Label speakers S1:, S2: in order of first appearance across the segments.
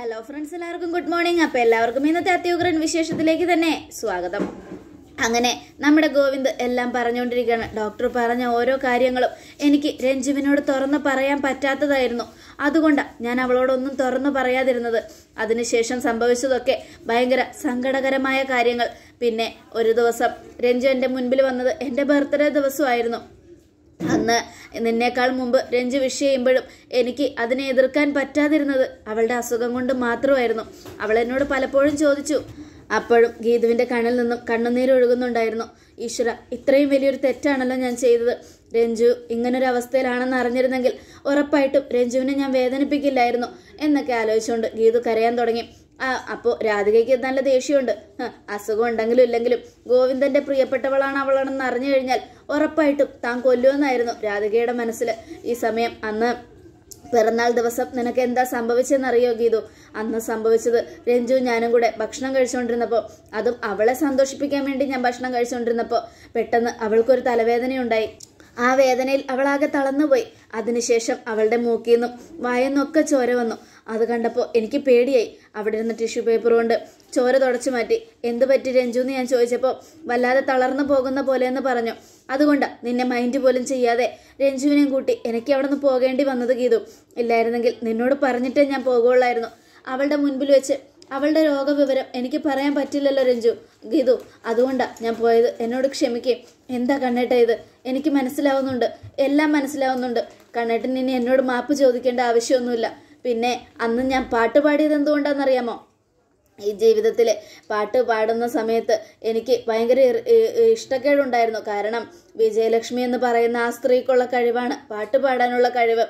S1: Hello friends, എല്ലാവർക്കും good morning. അപ്പോൾ എല്ലാവർക്കും ഇന്നത്തെ അത്യുഗ്രൻ വിശേഷത്തിലേക്ക് തന്നെ സ്വാഗതം. അങ്ങനെ നമ്മുടെ ഗോവിന്ദ് എല്ലാം പറഞ്ഞുകൊണ്ടിരിക്കുകയാണ്. ഡോക്ടർ പറഞ്ഞ ഓരോ കാര്യങ്ങളും എനിക്ക് രഞ്ജുവിനോട് തുറന്നു പറയാൻ പറ്റാത്തതായിരുന്നു. അതുകൊണ്ടാണ് ഞാൻ അവളോടൊന്നും തുറന്നു പറയാതിരുന്നത്. അതിനുശേഷം സംഭവിച്ചതൊക്കെ ഭയങ്കര സങ്കടകരമായ കാര്യങ്ങൾ. പിന്നെ ഒരു ദിവസം രഞ്ജു എൻ്റെ മുൻപിൽ വന്നത് എൻ്റെ ബർത്ത്ഡേ ദിവസമായിരുന്നു. അന്ന് നിന്നേക്കാൾ മുമ്പ് രഞ്ജു വിഷ് ചെയ്യുമ്പോഴും എനിക്ക് അതിനെ എതിർക്കാൻ പറ്റാതിരുന്നത് അവളുടെ അസുഖം കൊണ്ട് മാത്രമായിരുന്നു. അവൾ എന്നോട് പലപ്പോഴും ചോദിച്ചു. അപ്പോഴും ഗീതുവിൻ്റെ കണ്ണിൽ നിന്നും കണ്ണുനീരൊഴുകുന്നുണ്ടായിരുന്നു. ഈശ്വര, ഇത്രയും വലിയൊരു തെറ്റാണല്ലോ ഞാൻ ചെയ്തത്. രഞ്ജു ഇങ്ങനൊരു അവസ്ഥയിലാണെന്ന് അറിഞ്ഞിരുന്നെങ്കിൽ ഉറപ്പായിട്ടും രഞ്ജുവിനെ ഞാൻ വേദനിപ്പിക്കില്ലായിരുന്നു എന്നൊക്കെ ആലോചിച്ചുകൊണ്ട് ഗീതു കരയാൻ തുടങ്ങി. അപ്പോൾ രാധികയ്ക്ക് നല്ല ദേഷ്യമുണ്ട്. അസുഖം ഉണ്ടെങ്കിലും ഇല്ലെങ്കിലും ഗോവിന്ദന്റെ പ്രിയപ്പെട്ടവളാണ് അവളാണെന്ന് അറിഞ്ഞു കഴിഞ്ഞാൽ ഉറപ്പായിട്ടും താൻ കൊല്ലുമെന്നായിരുന്നു രാധികയുടെ മനസ്സിൽ. ഈ സമയം അന്ന് പിറന്നാൾ ദിവസം നിനക്ക് എന്താ സംഭവിച്ചെന്നറിയോ ഗീതു? അന്ന് സംഭവിച്ചത് രഞ്ജു ഞാനും കൂടെ ഭക്ഷണം കഴിച്ചുകൊണ്ടിരുന്നപ്പോൾ, അതും അവളെ സന്തോഷിപ്പിക്കാൻ വേണ്ടി ഞാൻ ഭക്ഷണം കഴിച്ചുകൊണ്ടിരുന്നപ്പോൾ പെട്ടെന്ന് അവൾക്കൊരു തലവേദനയുണ്ടായി. ആ വേദനയിൽ അവളാകെ തളർന്നുപോയി. അതിനുശേഷം അവളുടെ മൂക്കിൽ നിന്നും വായെന്നൊക്കെ ചോര വന്നു. അത് കണ്ടപ്പോൾ എനിക്ക് പേടിയായി. അവിടെ ഇരുന്ന് ടിഷ്യൂ പേപ്പർ കൊണ്ട് ചോര തുടച്ചു മാറ്റി. എന്ത് പറ്റി രഞ്ജു എന്ന് ഞാൻ ചോദിച്ചപ്പോൾ വല്ലാതെ തളർന്നു പോകുന്ന പോലെയെന്ന് പറഞ്ഞു. അതുകൊണ്ടാണ് നിന്നെ മൈൻഡ് പോലും ചെയ്യാതെ രഞ്ജുവിനെയും കൂട്ടി എനിക്ക് അവിടെ നിന്ന് പോകേണ്ടി വന്നത് ഗീതു. ഇല്ലായിരുന്നെങ്കിൽ നിന്നോട് പറഞ്ഞിട്ടേ ഞാൻ പോകുള്ളായിരുന്നു. അവളുടെ മുൻപിൽ വെച്ച് അവളുടെ രോഗവിവരം എനിക്ക് പറയാൻ പറ്റില്ലല്ലോ രഞ്ജു. ഗീതു, അതുകൊണ്ടാണ് ഞാൻ പോയത്. എന്നോട് ക്ഷമിക്കുകയും. എന്താ കണ്ണേട്ട ഇത്? എനിക്ക് മനസ്സിലാവുന്നുണ്ട്, എല്ലാം മനസ്സിലാവുന്നുണ്ട്. കണ്ണേട്ടൻ ഇനി എന്നോട് മാപ്പ് ചോദിക്കേണ്ട ആവശ്യമൊന്നുമില്ല. പിന്നെ അന്ന് ഞാൻ പാട്ട് പാടിയത് എന്തുകൊണ്ടാണെന്നറിയാമോ? ഈ ജീവിതത്തിൽ പാട്ട് പാടുന്ന സമയത്ത് എനിക്ക് ഭയങ്കര ഇഷ്ടക്കേടുണ്ടായിരുന്നു. കാരണം വിജയലക്ഷ്മി എന്ന് പറയുന്ന ആ സ്ത്രീക്കുള്ള കഴിവാണ് പാട്ട് പാടാനുള്ള കഴിവ്.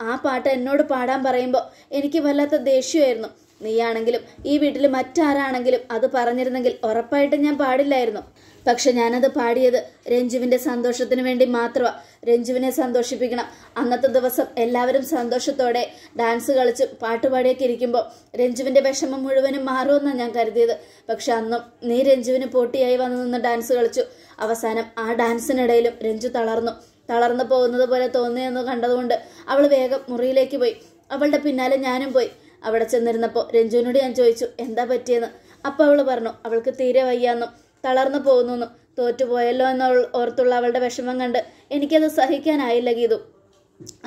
S1: ആ പാട്ട് എന്നോട് പാടാൻ പറയുമ്പോൾ എനിക്ക് വല്ലാത്ത ദേഷ്യമായിരുന്നു. നീയാണെങ്കിലും ഈ വീട്ടിൽ മറ്റാരാണെങ്കിലും അത് പറഞ്ഞിരുന്നെങ്കിൽ ഉറപ്പായിട്ടും ഞാൻ പാടില്ലായിരുന്നു. പക്ഷെ ഞാനത് പാടിയത് രഞ്ജുവിൻ്റെ സന്തോഷത്തിന് വേണ്ടി മാത്രമാണ്. രഞ്ജുവിനെ സന്തോഷിപ്പിക്കണം. അന്നത്തെ ദിവസം എല്ലാവരും സന്തോഷത്തോടെ ഡാൻസ് കളിച്ച് പാട്ടുപാടിയൊക്കെ ഇരിക്കുമ്പോൾ രഞ്ജുവിൻ്റെ വിഷമം മുഴുവനും മാറുമെന്നാണ് ഞാൻ കരുതിയത്. പക്ഷെ അന്നും നീ രഞ്ജുവിന് പോട്ടിയായി വന്നു നിന്ന് ഡാൻസ് കളിച്ചു. അവസാനം ആ ഡാൻസിനിടയിലും രഞ്ജു തളർന്നു പോകുന്നത് പോലെ തോന്നിയെന്ന് കണ്ടതുകൊണ്ട് അവൾ വേഗം മുറിയിലേക്ക് പോയി. അവളുടെ പിന്നാലെ ഞാനും പോയി. അവിടെ ചെന്നിരുന്നപ്പോൾ രഞ്ജുവിനോട് ഞാൻ ചോദിച്ചു എന്താ പറ്റിയെന്ന്. അപ്പോൾ അവൾ പറഞ്ഞു അവൾക്ക് തീരെ വയ്യാന്നും തളർന്നു പോകുന്നു. തോറ്റുപോയല്ലോ എന്ന് ഓർത്തുള്ള അവളുടെ വിഷമം കണ്ട് എനിക്കത് സഹിക്കാനായില്ല ഗീതു.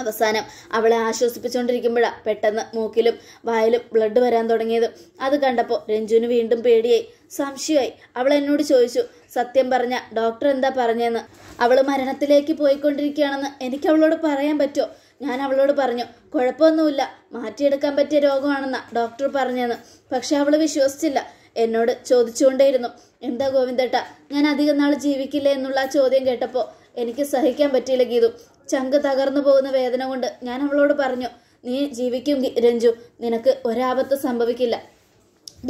S1: അവസാനം അവളെ ആശ്വസിപ്പിച്ചുകൊണ്ടിരിക്കുമ്പോഴാണ് പെട്ടെന്ന് മൂക്കിലും വായിലും ബ്ലഡ് വരാൻ തുടങ്ങിയത്. അത് കണ്ടപ്പോൾ രഞ്ജുവിന് വീണ്ടും പേടിയായി, സംശയമായി. അവൾ എന്നോട് ചോദിച്ചു, സത്യം പറഞ്ഞ ഡോക്ടർ എന്താ പറഞ്ഞതെന്ന്. അവൾ മരണത്തിലേക്ക് പോയിക്കൊണ്ടിരിക്കുകയാണെന്ന് എനിക്ക് അവളോട് പറയാൻ പറ്റുമോ? ഞാൻ അവളോട് പറഞ്ഞു കുഴപ്പമൊന്നുമില്ല, മാറ്റിയെടുക്കാൻ പറ്റിയ രോഗമാണെന്നാ ഡോക്ടർ പറഞ്ഞതെന്ന്. പക്ഷെ അവൾ വിശ്വസിച്ചില്ല. എന്നോട് ചോദിച്ചുകൊണ്ടേയിരുന്നു എന്താ ഗോവിന്ദേട്ടാ, ഞാൻ അധികം നാൾ ജീവിക്കില്ല എന്നുള്ള ആ ചോദ്യം കേട്ടപ്പോൾ എനിക്ക് സഹിക്കാൻ പറ്റിയില്ല ഗീതു. ചങ്ക് തകർന്നു പോകുന്ന വേദന കൊണ്ട് ഞാൻ അവളോട് പറഞ്ഞു നീ ജീവിക്കും രഞ്ജു, നിനക്ക് ഒരാപത്ത് സംഭവിക്കില്ല.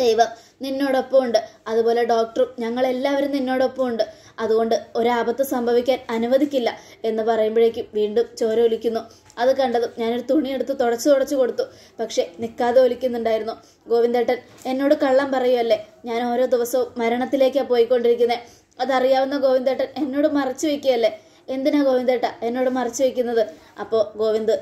S1: ദൈവം നിന്നോടൊപ്പം ഉണ്ട്, അതുപോലെ ഡോക്ടറും ഞങ്ങളെല്ലാവരും നിന്നോടൊപ്പം ഉണ്ട്. അതുകൊണ്ട് ഒരാപത്ത് സംഭവിക്കാൻ അനുവദിക്കില്ല എന്ന് പറയുമ്പോഴേക്കും വീണ്ടും ചോര ഒലിക്കുന്നു. അത് കണ്ടതും ഞാനൊരു തുണിയെടുത്ത് തുടച്ചു കൊടുത്തു. പക്ഷെ നിൽക്കാതെ ഒലിക്കുന്നുണ്ടായിരുന്നു. ഗോവിന്ദേട്ടൻ എന്നോട് കള്ളം പറയുമല്ലേ? ഞാൻ ഓരോ ദിവസവും മരണത്തിലേക്കാണ് പോയിക്കൊണ്ടിരിക്കുന്നത്. അതറിയാവുന്ന ഗോവിന്ദേട്ടൻ എന്നോട് മറച്ചു വയ്ക്കുകയല്ലേ? എന്തിനാ ഗോവിന്ദേട്ട എന്നോട് മറച്ചു വയ്ക്കുന്നത്? അപ്പോൾ ഗോവിന്ദ്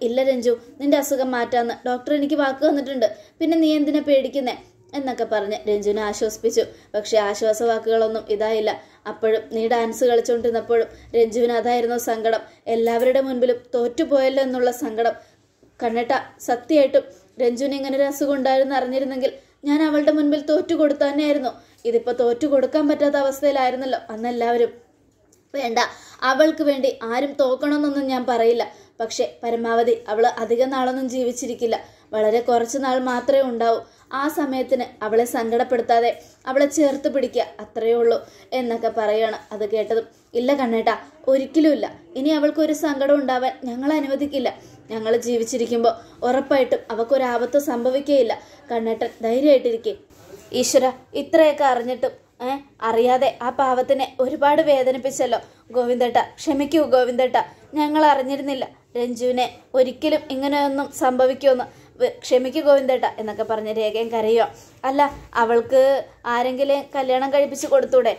S1: ഇല്ല രഞ്ജു, നിന്റെ അസുഖം മാറ്റാന്ന് ഡോക്ടർ എനിക്ക് വാക്ക് തന്നിട്ടുണ്ട്. പിന്നെ നീ എന്തിനാ പേടിക്കുന്നേ എന്നൊക്കെ പറഞ്ഞ് രഞ്ജുവിനെ ആശ്വസിപ്പിച്ചു. പക്ഷെ ആശ്വാസവാക്കുകളൊന്നും ഇതായില്ല. അപ്പോഴും നീ ഡാൻസ് കളിച്ചുകൊണ്ടിരുന്നപ്പോഴും രഞ്ജുവിന് അതായിരുന്നു സങ്കടം. എല്ലാവരുടെ മുൻപിലും തോറ്റുപോയല്ലോ എന്നുള്ള സങ്കടം. കണ്ണേട്ട, സത്യമായിട്ടും രഞ്ജുവിന് ഇങ്ങനൊരു അസുഖം ഉണ്ടായിരുന്നു അറിഞ്ഞിരുന്നെങ്കിൽ ഞാൻ അവളുടെ മുൻപിൽ തോറ്റു കൊടുത്തു തന്നെയായിരുന്നു. ഇതിപ്പോൾ തോറ്റു കൊടുക്കാൻ പറ്റാത്ത അവസ്ഥയിലായിരുന്നല്ലോ അന്നെല്ലാവരും. വേണ്ട, അവൾക്ക് വേണ്ടി ആരും തോക്കണമെന്നൊന്നും ഞാൻ പറയില്ല. പക്ഷെ പരമാവധി അവൾ അധികം നാളൊന്നും ജീവിച്ചിരിക്കില്ല. വളരെ കുറച്ച് നാൾ മാത്രമേ ഉണ്ടാവൂ. ആ സമയത്തിന് അവളെ സങ്കടപ്പെടുത്താതെ അവളെ ചേർത്ത് പിടിക്കുക, അത്രയേ ഉള്ളൂ എന്നൊക്കെ പറയുകയാണ്. അത് കേട്ടതും ഇല്ല കണ്ണേട്ടാ, ഒരിക്കലുമില്ല. ഇനി അവൾക്കൊരു സങ്കടം ഉണ്ടാവാൻ ഞങ്ങൾ അനുവദിക്കില്ല. ഞങ്ങൾ ജീവിച്ചിരിക്കുമ്പോൾ ഉറപ്പായിട്ടും അവൾക്കൊരാപത്ത് സംഭവിക്കുകയില്ല. കണ്ണേട്ടൻ ധൈര്യമായിട്ടിരിക്കേ. ഈശ്വര, ഇത്രയൊക്കെ അറിഞ്ഞിട്ടും അറിയാതെ ആ പാവത്തിനെ ഒരുപാട് വേദനിപ്പിച്ചല്ലോ ഗോവിന്ദേട്ട. ക്ഷമിക്കൂ ഗോവിന്ദേട്ട, ഞങ്ങൾ അറിഞ്ഞിരുന്നില്ല രഞ്ജുവിനെ ഒരിക്കലും ഇങ്ങനെയൊന്നും സംഭവിക്കുമെന്ന്. ക്ഷമിക്കൂ ഗോവിന്ദേട്ട എന്നൊക്കെ പറഞ്ഞ് രേഖയും കരയുക. അല്ല, അവൾക്ക് ആരെങ്കിലും കല്യാണം കഴിപ്പിച്ച് കൊടുത്തൂടെ?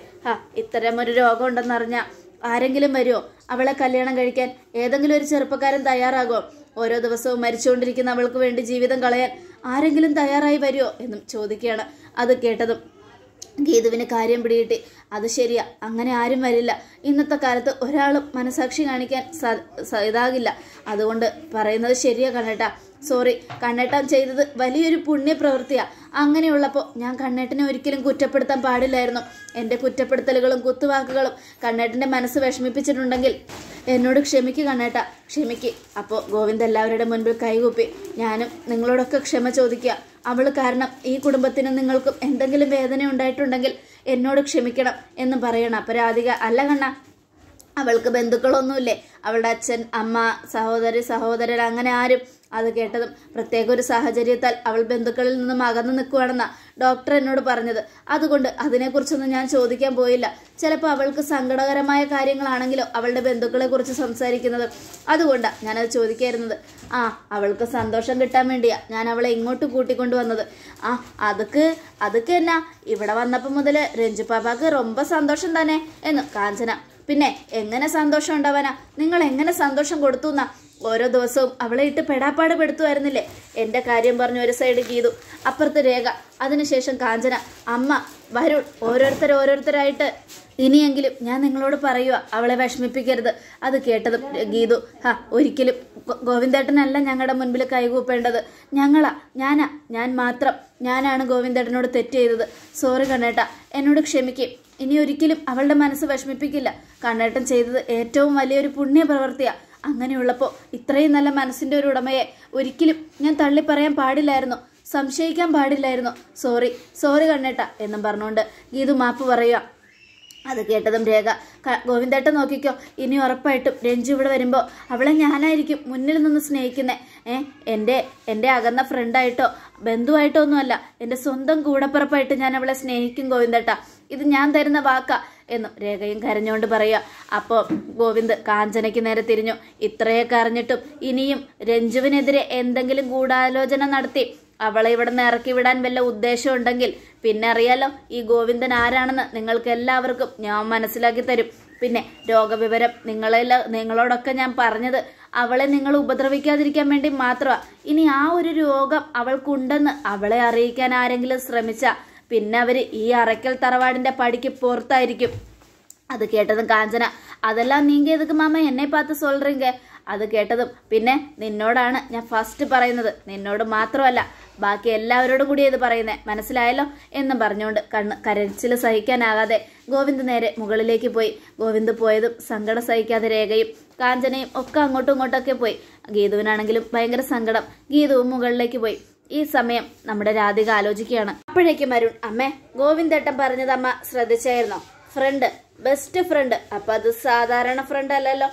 S1: ഇത്തരമൊരു രോഗം ഉണ്ടെന്നറിഞ്ഞാൽ ആരെങ്കിലും വരുമോ? അവളെ കല്യാണം കഴിക്കാൻ ഏതെങ്കിലും ഒരു ചെറുപ്പക്കാരൻ തയ്യാറാകുമോ? ഓരോ ദിവസവും മരിച്ചുകൊണ്ടിരിക്കുന്ന അവൾക്ക് വേണ്ടി ജീവിതം കളയാൻ ആരെങ്കിലും തയ്യാറായി വരുമോ എന്നും ചോദിക്കുകയാണ്. അത് കേട്ടതും ഗീതുവിന് കാര്യം പിടികിട്ടി. അത് ശരിയാ, അങ്ങനെ ആരും വരില്ല. ഇന്നത്തെ കാലത്ത് ഒരാളും മനസാക്ഷി കാണിക്കാൻ ഇതാകില്ല. അതുകൊണ്ട് പറയുന്നത് ശരിയാ കണ്ണേട്ടാ. സോറി, കണ്ണേട്ടൻ ചെയ്തത് വലിയൊരു പുണ്യപ്രവൃത്തിയാ. അങ്ങനെയുള്ളപ്പോൾ ഞാൻ കണ്ണേട്ടനെ ഒരിക്കലും കുറ്റപ്പെടുത്താൻ പാടില്ലായിരുന്നു. എൻ്റെ കുറ്റപ്പെടുത്തലുകളും കുത്തുവാക്കുകളും കണ്ണേട്ടൻ്റെ മനസ്സ് വിഷമിപ്പിച്ചിട്ടുണ്ടെങ്കിൽ എന്നോട് ക്ഷമിക്ക് കണ്ണേട്ട, ക്ഷമിക്ക്. അപ്പോൾ ഗോവിന്ദ് എല്ലാവരുടെ മുൻപിൽ കൈകൂപ്പി, ഞാനും നിങ്ങളോടൊക്കെ ക്ഷമ ചോദിക്കുക. അവൾ കാരണം ഈ കുടുംബത്തിനും നിങ്ങൾക്കും എന്തെങ്കിലും വേദന ഉണ്ടായിട്ടുണ്ടെങ്കിൽ എന്നോട് ക്ഷമിക്കണം എന്ന് പറയണം. അപ്പോൾ രാധിക, അല്ല കണ്ണ, അവൾക്ക് ബന്ധുക്കളൊന്നുമില്ലേ? അവളുടെ അച്ഛൻ, അമ്മ, സഹോദരൻ അങ്ങനെ ആരും? അത് കേട്ടതും പ്രത്യേക ഒരു സാഹചര്യത്താൽ അവൾ ബന്ധുക്കളിൽ നിന്നും അകന്നു നിൽക്കുകയാണെന്നാ ഡോക്ടർ എന്നോട് പറഞ്ഞത്. അതുകൊണ്ട് അതിനെക്കുറിച്ചൊന്നും ഞാൻ ചോദിക്കാൻ പോയില്ല. ചിലപ്പോൾ അവൾക്ക് സങ്കടകരമായ കാര്യങ്ങളാണെങ്കിലോ അവളുടെ ബന്ധുക്കളെ കുറിച്ച് സംസാരിക്കുന്നത്. അതുകൊണ്ടാണ് ഞാനത് ചോദിക്കായിരുന്നത്. അവൾക്ക് സന്തോഷം കിട്ടാൻ വേണ്ടിയാ ഞാൻ അവളെ ഇങ്ങോട്ട് കൂട്ടിക്കൊണ്ടുവന്നത്. അതൊക്കെ എന്നാ ഇവിടെ വന്നപ്പോൾ മുതൽ രഞ്ജു പാപ്പാക്ക് ரொம்ப സന്തോഷം തന്നെ എന്ന് കാഞ്ചന. പിന്നെ എങ്ങനെ സന്തോഷം ഉണ്ടാവാനാ? നിങ്ങൾ എങ്ങനെ സന്തോഷം കൊടുത്തു എന്നാ? ഓരോ ദിവസവും അവളെ ഇട്ട് പെടാപ്പാട് പെടുത്തുമായിരുന്നില്ലേ? എൻ്റെ കാര്യം പറഞ്ഞു ഒരു സൈഡ് ഗീതു, അപ്പുറത്ത് രേഖ, അതിനുശേഷം കാഞ്ചന, അമ്മ, വരുൺ, ഓരോരുത്തരായിട്ട്. ഇനിയെങ്കിലും ഞാൻ നിങ്ങളോട് പറയുക, അവളെ വിഷമിപ്പിക്കരുത്. അത് കേട്ടതും ഗീതു, ഒരിക്കലും ഗോവിന്ദേട്ടനല്ല ഞങ്ങളുടെ മുൻപിൽ കൈകൂപ്പേണ്ടത്. ഞാൻ മാത്രം. ഞാനാണ് ഗോവിന്ദേട്ടനോട് തെറ്റ് ചെയ്തത്. സോറി കണ്ണേട്ട, എന്നോട് ക്ഷമിക്കും. ഇനി ഒരിക്കലും അവളുടെ മനസ്സ് വിഷമിപ്പിക്കില്ല. കണ്ണേട്ടൻ ചെയ്തത് ഏറ്റവും വലിയൊരു പുണ്യപ്രവൃത്തിയാണ്. അങ്ങനെയുള്ളപ്പോൾ ഇത്രയും നല്ല മനസ്സിൻ്റെ ഒരു ഉടമയെ ഒരിക്കലും ഞാൻ തള്ളി പറയാൻ പാടില്ലായിരുന്നു, സംശയിക്കാൻ പാടില്ലായിരുന്നു. സോറി കണ്ണേട്ട എന്നും പറഞ്ഞുകൊണ്ട് ഗീതു മാപ്പ് പറയുക. അത് കേട്ടതും രേഖ, ഗോവിന്ദേട്ടൻ നോക്കിക്കോ, ഇനി ഉറപ്പായിട്ടും രഞ്ജു ഇവിടെ വരുമ്പോൾ അവളെ ഞാനായിരിക്കും മുന്നിൽ നിന്ന് സ്നേഹിക്കുന്നത്. എൻ്റെ അകന്ന ഫ്രണ്ടായിട്ടോ ബന്ധുവായിട്ടോ ഒന്നുമല്ല, എൻ്റെ സ്വന്തം കൂടപ്പിറപ്പായിട്ട് ഞാൻ അവളെ സ്നേഹിക്കും ഗോവിന്ദേട്ട. ഇത് ഞാൻ തരുന്ന വാക്കാ എന്നും രേഖയും കരഞ്ഞുകൊണ്ട് പറയുക. അപ്പോൾ ഗോവിന്ദ് കാഞ്ചനയ്ക്ക് നേരെ തിരിഞ്ഞു. ഇത്രയൊക്കെ അറിഞ്ഞിട്ടും ഇനിയും രഞ്ജുവിനെതിരെ എന്തെങ്കിലും ഗൂഢാലോചന നടത്തി അവളെ ഇവിടെ നിന്ന് ഇറക്കി വിടാൻ വല്ല ഉദ്ദേശം ഉണ്ടെങ്കിൽ പിന്നെ അറിയാലോ ഈ ഗോവിന്ദൻ ആരാണെന്ന് നിങ്ങൾക്ക് എല്ലാവർക്കും ഞാൻ മനസ്സിലാക്കി തരും. പിന്നെ രോഗവിവരം നിങ്ങളോടൊക്കെ ഞാൻ പറഞ്ഞത് അവളെ നിങ്ങൾ ഉപദ്രവിക്കാതിരിക്കാൻ വേണ്ടി മാത്രമാണ്. ഇനി ആ ഒരു രോഗം അവൾക്കുണ്ടെന്ന് അവളെ അറിയിക്കാൻ ആരെങ്കിലും ശ്രമിച്ചാൽ പിന്നെ അവർ ഈ അറയ്ക്കൽ തറവാടിൻ്റെ പടിക്ക് പുറത്തായിരിക്കും. അത് കേട്ടതും കാഞ്ചന, അതെല്ലാം നീങ്ക എതുക്ക് മാമ എന്നെ പാത്ത് സൊല്ലുറീങ്ക. അത് കേട്ടതും പിന്നെ നിന്നോടാണ് ഞാൻ ഫസ്റ്റ് പറയുന്നത്, നിന്നോട് മാത്രമല്ല ബാക്കി എല്ലാവരോടും കൂടി ഇത് പറയുന്നത്, മനസ്സിലായല്ലോ എന്നും പറഞ്ഞുകൊണ്ട് കരച്ചിൽ സഹിക്കാനാകാതെ ഗോവിന്ദ് നേരെ മുകളിലേക്ക് പോയി. ഗോവിന്ദ് പോയതും സങ്കടം സഹിക്കാതെ രേഖയും കാഞ്ചനയും ഒക്കെ അങ്ങോട്ടും ഇങ്ങോട്ടൊക്കെ പോയി. ഗീതുവിനാണെങ്കിലും ഭയങ്കര സങ്കടം. ഗീതുവും മുകളിലേക്ക് പോയി. ഈ സമയം നമ്മുടെ രാധിക ആലോചിക്കുകയാണ്. അപ്പോഴേക്കും അരുൺ, അമ്മേ ഗോവിന്ദേട്ടൻ പറഞ്ഞത് അമ്മ ശ്രദ്ധിച്ചായിരുന്നോ? Front, best friend. അപ്പൊ അത് സാധാരണ ഫ്രണ്ട് അല്ലല്ലോ.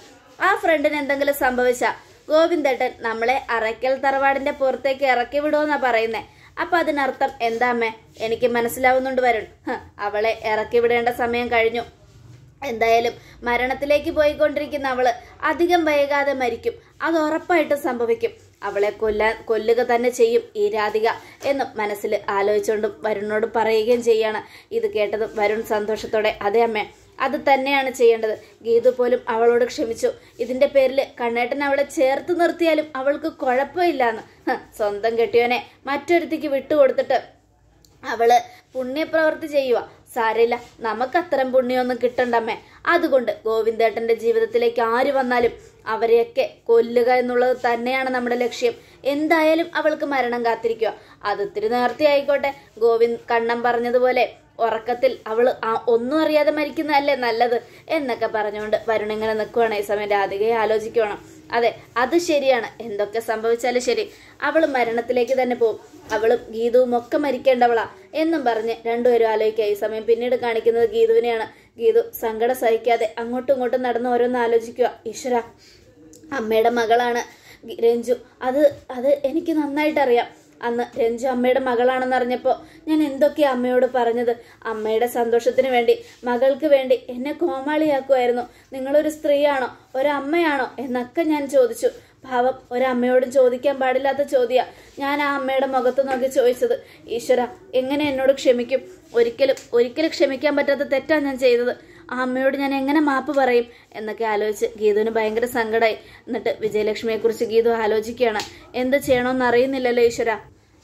S1: ആ ഫ്രണ്ടിന് എന്തെങ്കിലും സംഭവിച്ചാ ഗോവിന്ദേട്ടൻ നമ്മളെ അറയ്ക്കൽ തറവാടിന്റെ പുറത്തേക്ക് ഇറക്കി വിടുമെന്നാ പറയുന്നേ. അപ്പൊ അതിനർത്ഥം എന്താ അമ്മേ? എനിക്ക് മനസ്സിലാവുന്നുണ്ട് വരുൺ. അവളെ ഇറക്കി വിടേണ്ട സമയം കഴിഞ്ഞു. എന്തായാലും മരണത്തിലേക്ക് പോയിക്കൊണ്ടിരിക്കുന്ന അവള് അധികം വൈകാതെ മരിക്കും. അത് ഉറപ്പായിട്ടും സംഭവിക്കും. അവളെ കൊല്ലുക തന്നെ ചെയ്യും ഈ രാധിക എന്നും മനസ്സിൽ ആലോചിച്ചുകൊണ്ടും വരുണിനോട് പറയുകയും ചെയ്യാണ്. ഇത് കേട്ടതും വരുൺ സന്തോഷത്തോടെ, അതെ അമ്മേ, അത് തന്നെയാണ് ചെയ്യേണ്ടത്. ഗീതു പോലും അവളോട് ക്ഷമിച്ചു. ഇതിന്റെ പേരിൽ കണ്ണേട്ടൻ അവളെ ചേർത്ത് നിർത്തിയാലും അവൾക്ക് കുഴപ്പമില്ലാന്ന്. സ്വന്തം കെട്ടിയോനെ മറ്റൊരുത്തിക്ക് വിട്ടുകൊടുത്തിട്ട് അവള് പുണ്യപ്രവൃത്തി ചെയ്യുക. സാരമില്ല, നമുക്കത്തരം പുണ്യമൊന്നും കിട്ടണ്ടമ്മേ. അതുകൊണ്ട് ഗോവിന്ദേട്ടന്റെ ജീവിതത്തിലേക്ക് ആര് വന്നാലും അവരെയൊക്കെ കൊല്ലുക എന്നുള്ളത് തന്നെയാണ് നമ്മുടെ ലക്ഷ്യം. എന്തായാലും അവൾക്ക് മരണം കാത്തിരിക്കുക. അതിത്തിരി നേരത്തെ ആയിക്കോട്ടെ. കണ്ണൻ പറഞ്ഞതുപോലെ ഉറക്കത്തിൽ അവള് ഒന്നും അറിയാതെ മരിക്കുന്നതല്ലേ നല്ലത് എന്നൊക്കെ പറഞ്ഞുകൊണ്ട് വരുൺ ഇങ്ങനെ നിൽക്കുവാണ്. ഈ സമയം രാധികയെ ആലോചിക്കുവാണ്. അതെ, അത് ശരിയാണ്. എന്തൊക്കെ സംഭവിച്ചാലും ശരി, അവള് മരണത്തിലേക്ക് തന്നെ പോകും. അവളും ഗീതുവും ഒക്കെ മരിക്കേണ്ടവളാ എന്നും പറഞ്ഞ് രണ്ടുപേരും ആലോചിക്കുക. ഈ സമയം പിന്നീട് കാണിക്കുന്നത് ഗീതുവിനെയാണ്. ഗീതു സങ്കടം സഹിക്കാതെ അങ്ങോട്ടും ഇങ്ങോട്ടും നടന്ന് ഓരോന്ന് ആലോചിക്കുക. ഈശ്വര, അമ്മയുടെ മകളാണ് രഞ്ജു. അത് എനിക്ക് നന്നായിട്ടറിയാം. അന്ന് രഞ്ജു അമ്മയുടെ മകളാണെന്ന് അറിഞ്ഞപ്പോൾ ഞാൻ എന്തൊക്കെയാ അമ്മയോട് പറഞ്ഞത്. അമ്മയുടെ സന്തോഷത്തിന് വേണ്ടി, മകൾക്ക് വേണ്ടി എന്നെ കോമാളിയാക്കുമായിരുന്നു. നിങ്ങളൊരു സ്ത്രീയാണോ ഒരമ്മയാണോ എന്നൊക്കെ ഞാൻ ചോദിച്ചു. ഭാവം ഒരമ്മയോടും ചോദിക്കാൻ പാടില്ലാത്ത ചോദ്യ ഞാൻ ആ അമ്മയുടെ മുഖത്ത് നോക്കി ചോദിച്ചത്. ഈശ്വര, എങ്ങനെ എന്നോട് ക്ഷമിക്കും? ഒരിക്കലും ക്ഷമിക്കാൻ പറ്റാത്ത തെറ്റാ ഞാൻ ചെയ്തത്. ആ അമ്മയോട് ഞാൻ എങ്ങനെ മാപ്പ് പറയും എന്നൊക്കെ ആലോചിച്ച് ഗീതുവിന് ഭയങ്കര സങ്കടമായി. എന്നിട്ട് വിജയലക്ഷ്മിയെക്കുറിച്ച് ഗീതു ആലോചിക്കുകയാണ്. എന്ത് ചെയ്യണമെന്ന് അറിയുന്നില്ലല്ലോ ഈശ്വര.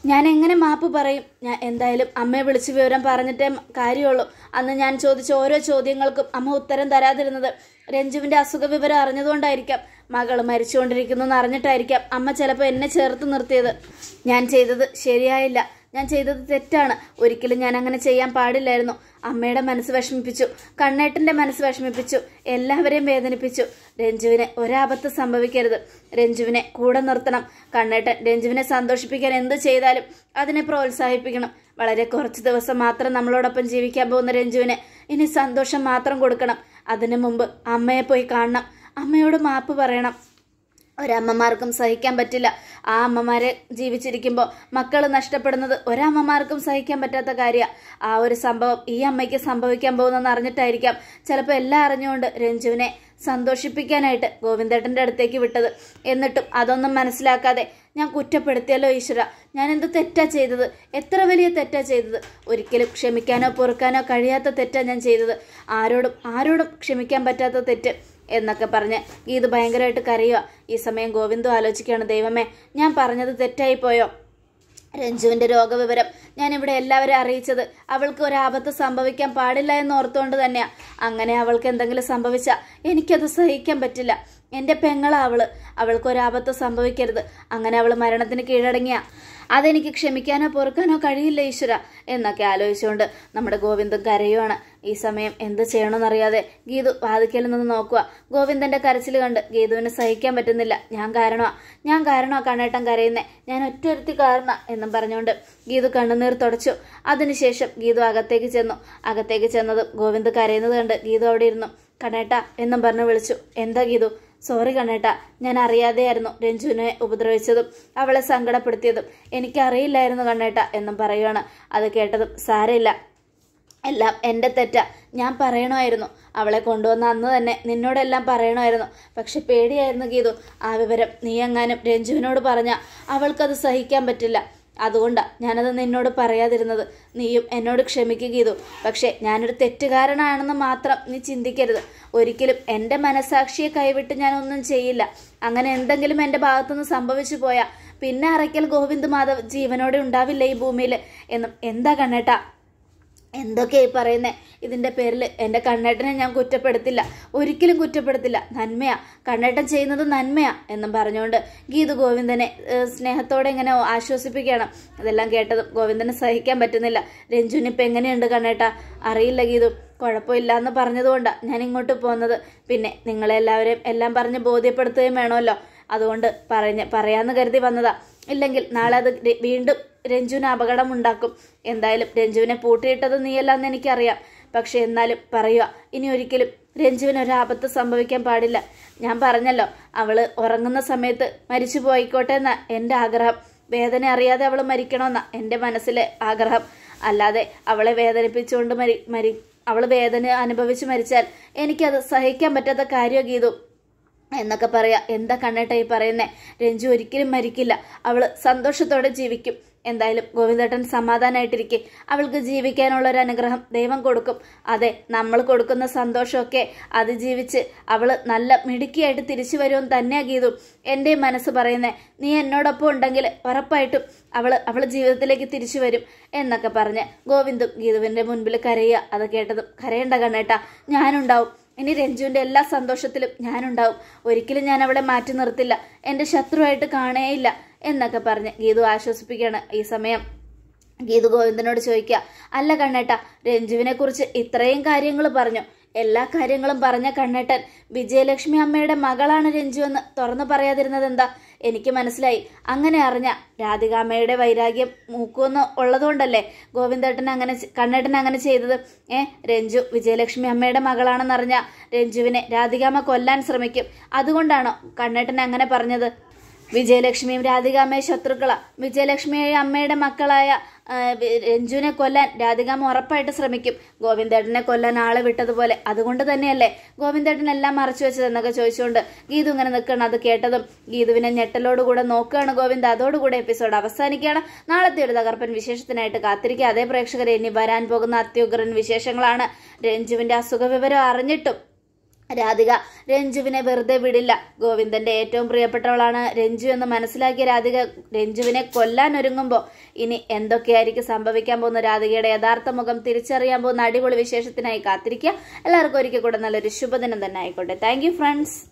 S1: ഞാൻ എങ്ങനെ മാപ്പ് പറയും? ഞാൻ എന്തായാലും അമ്മയെ വിളിച്ച് വിവരം പറഞ്ഞിട്ടേ കാര്യമുള്ളൂ. അന്ന് ഞാൻ ചോദിച്ച ഓരോ ചോദ്യങ്ങൾക്കും അമ്മ ഉത്തരം തരാതിരുന്നത് രഞ്ജുവിൻ്റെ അസുഖ വിവരം അറിഞ്ഞതുകൊണ്ടായിരിക്കാം. മകൾ മരിച്ചുകൊണ്ടിരിക്കുന്നു എന്ന് അറിഞ്ഞിട്ടായിരിക്കാം അമ്മ ചിലപ്പോൾ എന്നെ ചേർത്ത് നിർത്തിയത്. ഞാൻ ചെയ്തത് ശരിയായില്ല, ഞാൻ ചെയ്തത് തെറ്റാണ്. ഒരിക്കലും ഞാൻ അങ്ങനെ ചെയ്യാൻ പാടില്ലായിരുന്നു. അമ്മയുടെ മനസ്സ് വിഷമിപ്പിച്ചു, കണ്ണേട്ടൻ്റെ മനസ്സ് വിഷമിപ്പിച്ചു, എല്ലാവരെയും വേദനിപ്പിച്ചു. രഞ്ജുവിന് ഒരാപത്ത് സംഭവിക്കരുത്. രഞ്ജുവിനെ കൂടെ നിർത്തണം. കണ്ണേട്ടൻ രഞ്ജുവിനെ സന്തോഷിപ്പിക്കാൻ എന്ത് ചെയ്താലും അതിനെ പ്രോത്സാഹിപ്പിക്കണം. വളരെ കുറച്ച് ദിവസം മാത്രം നമ്മളോടൊപ്പം ജീവിക്കാൻ പോകുന്ന രഞ്ജുവിന് ഇനി സന്തോഷം മാത്രം കൊടുക്കണം. അതിനു മുമ്പ് അമ്മയെ പോയി കാണണം, അമ്മയോട് മാപ്പ് പറയണം. ഒരമ്മമാർക്കും സഹിക്കാൻ പറ്റില്ല. ആ അമ്മമാരെ ജീവിച്ചിരിക്കുമ്പോൾ മക്കൾ നഷ്ടപ്പെടുന്നത് ഒരമ്മമാർക്കും സഹിക്കാൻ പറ്റാത്ത കാര്യമാണ്. ആ ഒരു സംഭവം ഈ അമ്മയ്ക്ക് സംഭവിക്കാൻ പോകുന്നെന്ന് അറിഞ്ഞിട്ടായിരിക്കാം ചിലപ്പോൾ എല്ലാം അറിഞ്ഞുകൊണ്ട് രഞ്ജുവിനെ സന്തോഷിപ്പിക്കാനായിട്ട് ഗോവിന്ദേട്ടൻ്റെ അടുത്തേക്ക് വിട്ടത്. എന്നിട്ടും അതൊന്നും മനസ്സിലാക്കാതെ ഞാൻ കുറ്റപ്പെടുത്തിയല്ലോ ഈശ്വര, ഞാൻ എന്ത് തെറ്റാ ചെയ്തത്? എത്ര വലിയ തെറ്റാ ചെയ്തത്? ഒരിക്കലും ക്ഷമിക്കാനോ പൊറുക്കാനോ കഴിയാത്ത തെറ്റാ ഞാൻ ചെയ്തത്. ആരോടും ക്ഷമിക്കാൻ പറ്റാത്ത തെറ്റ് എന്നൊക്കെ പറഞ്ഞ് ഗീതു ഭയങ്കരമായിട്ട് കരയുക. ഈ സമയം ഗോവിന്ദു ആലോചിക്കുകയാണ്, ദൈവമേ, ഞാൻ പറഞ്ഞത് തെറ്റായിപ്പോയോ? രഞ്ജുവിൻ്റെ രോഗവിവരം ഞാനിവിടെ എല്ലാവരും അറിയിച്ചത് അവൾക്ക് ഒരാപത്ത് സംഭവിക്കാൻ പാടില്ല എന്ന് ഓർത്തുകൊണ്ട് തന്നെയാണ്. അങ്ങനെ അവൾക്ക് എന്തെങ്കിലും സംഭവിച്ചാൽ എനിക്കത് സഹിക്കാൻ പറ്റില്ല. എൻ്റെ പെങ്ങളാ അവൾക്കൊരാപത്ത് സംഭവിക്കരുത്. അങ്ങനെ അവൾ മരണത്തിന് കീഴടങ്ങിയ അതെനിക്ക് ക്ഷമിക്കാനോ പൊറുക്കാനോ കഴിയില്ല ഈശ്വര എന്നൊക്കെ ആലോചിച്ചുകൊണ്ട് നമ്മുടെ ഗോവിന്ദൻ കരയുവാണ്. ഈ സമയം എന്ത് ചെയ്യണമെന്നറിയാതെ ഗീതു വാതിക്കൽ നിന്ന് നോക്കുക. ഗോവിന്ദൻ്റെ കരച്ചിൽ കണ്ട് ഗീതുവിന് സഹിക്കാൻ പറ്റുന്നില്ല. ഞാൻ കാരണമാ കണ്ണേട്ടൻ കരയുന്നേ, ഞാൻ ഒറ്റൊരുത്തി കാരണം എന്നും പറഞ്ഞുകൊണ്ട് ഗീതു കണ്ണുനീർ തുടച്ചു. അതിനുശേഷം ഗീതു അകത്തേക്ക് ചെന്നതും ഗോവിന്ദ് കരയുന്നത് കണ്ട് ഗീതു അവിടെ ഇരുന്നു. കണ്ണേട്ട എന്നും പറഞ്ഞ് വിളിച്ചു. എന്താ ഗീതു? സോറി കണ്ണേട്ട, ഞാൻ അറിയാതെയായിരുന്നു രഞ്ജുവിനെ ഉപദ്രവിച്ചതും അവളെ സങ്കടപ്പെടുത്തിയതും. എനിക്കറിയില്ലായിരുന്നു കണ്ണേട്ട എന്നും പറയുകയാണ്. അത് കേട്ടതും സാരമില്ല, എല്ലാം എൻ്റെ തെറ്റാ. ഞാൻ പറയണമായിരുന്നു, അവളെ കൊണ്ടുവന്ന അന്ന് തന്നെ നിന്നോടെല്ലാം പറയണമായിരുന്നു. പക്ഷെ പേടിയായിരുന്നു ഗീതു. ആ വിവരം നീ എങ്ങാനും രഞ്ജുവിനോട് പറഞ്ഞാൽ അവൾക്കത് സഹിക്കാൻ പറ്റില്ല. അതുകൊണ്ടാണ് ഞാനത് നിന്നോട് പറയാതിരുന്നത്. നീയും എന്നോട് ക്ഷമിക്കുക ഗീതു. പക്ഷേ ഞാനൊരു തെറ്റുകാരനാണെന്ന് മാത്രം നീ ചിന്തിക്കരുത്. ഒരിക്കലും എൻ്റെ മനസാക്ഷിയെ കൈവിട്ട് ഞാനൊന്നും ചെയ്യില്ല. അങ്ങനെ എന്തെങ്കിലും എൻ്റെ ഭാഗത്തുനിന്ന് സംഭവിച്ചു പോയാൽ പിന്നെ അറയ്ക്കൽ ഗോവിന്ദ് മാധവ് ജീവനോടെ ഉണ്ടാവില്ല ഈ ഭൂമിയിൽ എന്നും. എന്താ കണ്ണേട്ടാ എന്തൊക്കെയായി പറയുന്നേ? ഇതിൻ്റെ പേരിൽ എൻ്റെ കണ്ണേട്ടനെ ഞാൻ കുറ്റപ്പെടുത്തില്ല, ഒരിക്കലും കുറ്റപ്പെടുത്തില്ല. നന്മയാ, കണ്ണേട്ടൻ ചെയ്യുന്നത് നന്മയാ എന്നും പറഞ്ഞുകൊണ്ട് ഗീതു ഗോവിന്ദനെ സ്നേഹത്തോടെ ഇങ്ങനെ ആശ്വസിപ്പിക്കണം. അതെല്ലാം കേട്ടതും ഗോവിന്ദന് സഹിക്കാൻ പറ്റുന്നില്ല. രഞ്ജുവിനിപ്പോൾ എങ്ങനെയുണ്ട് കണ്ണേട്ട? അറിയില്ല ഗീതു, കുഴപ്പമില്ല എന്ന് പറഞ്ഞതുകൊണ്ടാണ് ഞാൻ ഇങ്ങോട്ട് പോകുന്നത്. പിന്നെ നിങ്ങളെല്ലാവരെയും എല്ലാം പറഞ്ഞ് ബോധ്യപ്പെടുത്തുകയും വേണമല്ലോ, അതുകൊണ്ട് പറയാമെന്ന് കരുതി വന്നതാ. ഇല്ലെങ്കിൽ നാളെ അത് വീണ്ടും രഞ്ജുവിന് അപകടം ഉണ്ടാക്കും. എന്തായാലും രഞ്ജുവിനെ പൂട്ടിയിട്ടത് നീയല്ലാന്ന് എനിക്കറിയാം. പക്ഷെ എന്നാലും പറയുക, ഇനി ഒരിക്കലും രഞ്ജുവിന് ഒരാപത്ത് സംഭവിക്കാൻ പാടില്ല. ഞാൻ പറഞ്ഞല്ലോ, അവള് ഉറങ്ങുന്ന സമയത്ത് മരിച്ചു പോയിക്കോട്ടെ എന്നാ എൻ്റെ ആഗ്രഹം. വേദന അറിയാതെ അവൾ മരിക്കണമെന്നാ എൻ്റെ മനസ്സിലെ ആഗ്രഹം. അല്ലാതെ അവളെ വേദനിപ്പിച്ചുകൊണ്ട് അവൾ വേദന അനുഭവിച്ച് മരിച്ചാൽ എനിക്കത് സഹിക്കാൻ പറ്റാത്ത കാര്യമോ ഗീതു എന്നൊക്കെ പറയാ. എന്താ കണ്ണേട്ട ഈ പറയുന്നേ? രഞ്ജു ഒരിക്കലും മരിക്കില്ല, അവൾ സന്തോഷത്തോടെ ജീവിക്കും. എന്തായാലും ഗോവിന്ദേട്ടൻ സമാധാനമായിട്ടിരിക്കെ. അവൾക്ക് ജീവിക്കാനുള്ളൊരു അനുഗ്രഹം ദൈവം കൊടുക്കും. അതെ, നമ്മൾ കൊടുക്കുന്ന സന്തോഷമൊക്കെ അതിജീവിച്ച് അവൾ നല്ല മിടുക്കിയായിട്ട് തിരിച്ചു വരുമെന്ന് തന്നെയാ ഗീതു എൻ്റെ മനസ്സ് പറയുന്നേ. നീ എന്നോടൊപ്പം ഉണ്ടെങ്കിൽ ഉറപ്പായിട്ടും അവൾ ജീവിതത്തിലേക്ക് തിരിച്ചു വരും എന്നൊക്കെ പറഞ്ഞ് ഗോവിന്ദും ഗീതുവിൻ്റെ മുൻപിൽ കരയുക. അത് കേട്ടതും കരയണ്ട കണ്ണേട്ട, ഞാനുണ്ടാവും. ഇനി രഞ്ജുവിൻ്റെ എല്ലാ സന്തോഷത്തിലും ഞാനുണ്ടാവും. ഒരിക്കലും ഞാൻ അവളെ മാറ്റി നിർത്തില്ല, എൻ്റെ ശത്രുവായിട്ട് കാണേയില്ല എന്നൊക്കെ പറഞ്ഞ് ഗീതു ആശ്വസിപ്പിക്കുകയാണ്. ഈ സമയം ഗീതു ഗോവിന്ദനോട് ചോദിക്കുക, അല്ല കണ്ണേട്ട, രഞ്ജുവിനെ കുറിച്ച് ഇത്രയും കാര്യങ്ങൾ പറഞ്ഞു, എല്ലാ കാര്യങ്ങളും പറഞ്ഞ കണ്ണേട്ടൻ വിജയലക്ഷ്മി അമ്മയുടെ മകളാണ് രഞ്ജു എന്ന് തുറന്നു പറയാതിരുന്നത് എന്താ? എനിക്ക് മനസ്സിലായി. അങ്ങനെ അറിഞ്ഞ രാധികാമ്മയുടെ വൈരാഗ്യം മൂക്കുമെന്ന് ഉള്ളതുകൊണ്ടല്ലേ കണ്ണേട്ടൻ അങ്ങനെ ചെയ്തത്. രഞ്ജു വിജയലക്ഷ്മി അമ്മയുടെ മകളാണെന്നറിഞ്ഞ രഞ്ജുവിനെ രാധികാമ്മ കൊല്ലാൻ ശ്രമിക്കും. അതുകൊണ്ടാണോ കണ്ണേട്ടൻ അങ്ങനെ പറഞ്ഞത്? വിജയലക്ഷ്മിയും രാധികാമ്മയും ശത്രുക്കളാ. വിജയലക്ഷ്മിയെ അമ്മയുടെ മക്കളായ രഞ്ജുവിനെ കൊല്ലാൻ രാധികാമ്മ ഉറപ്പായിട്ട് ശ്രമിക്കും, ഗോവിന്ദേട്ടനെ കൊല്ലാൻ ആളെ വിട്ടതുപോലെ. അതുകൊണ്ട് തന്നെയല്ലേ ഗോവിന്ദേട്ടൻ എല്ലാം മറച്ചു വെച്ചതെന്നൊക്കെ ചോദിച്ചുകൊണ്ട് ഗീതു ഇങ്ങനെ നിൽക്കണം. അത് കേട്ടതും ഗീതുവിനെ ഞെട്ടലോടുകൂടെ നോക്കുകയാണ് ഗോവിന്ദ്. അതോടുകൂടെ എപ്പിസോഡ് അവസാനിക്കുകയാണ്. നാളത്തെ ഒരു തകർപ്പൻ വിശേഷത്തിനായിട്ട് കാത്തിരിക്കുക. അതേ പ്രേക്ഷകരെ, ഇനി വരാൻ പോകുന്ന അത്യുഗ്രൻ വിശേഷങ്ങളാണ്. രഞ്ജുവിന്റെ അസുഖ വിവരം അറിഞ്ഞിട്ടും രാധിക രഞ്ജുവിനെ വെറുതെ വിടില്ല. ഗോവിന്ദന്റെ ഏറ്റവും പ്രിയപ്പെട്ടവളാണ് രഞ്ജു എന്ന് മനസ്സിലാക്കിയ രാധിക രഞ്ജുവിനെ കൊല്ലാൻ ഒരുങ്ങുമ്പോൾ ഇനി എന്തൊക്കെയായിരിക്കും സംഭവിക്കാൻ പോകുന്ന രാധികയുടെ യഥാർത്ഥ മുഖം തിരിച്ചറിയാൻ പോകുന്ന അടിപൊളി വിശേഷത്തിനായി കാത്തിരിക്കുക. എല്ലാവർക്കും ഒരിക്കൽ കൂടെ നല്ലൊരു ശുഭദിനം തന്നെ ആയിക്കോട്ടെ. Thank you friends.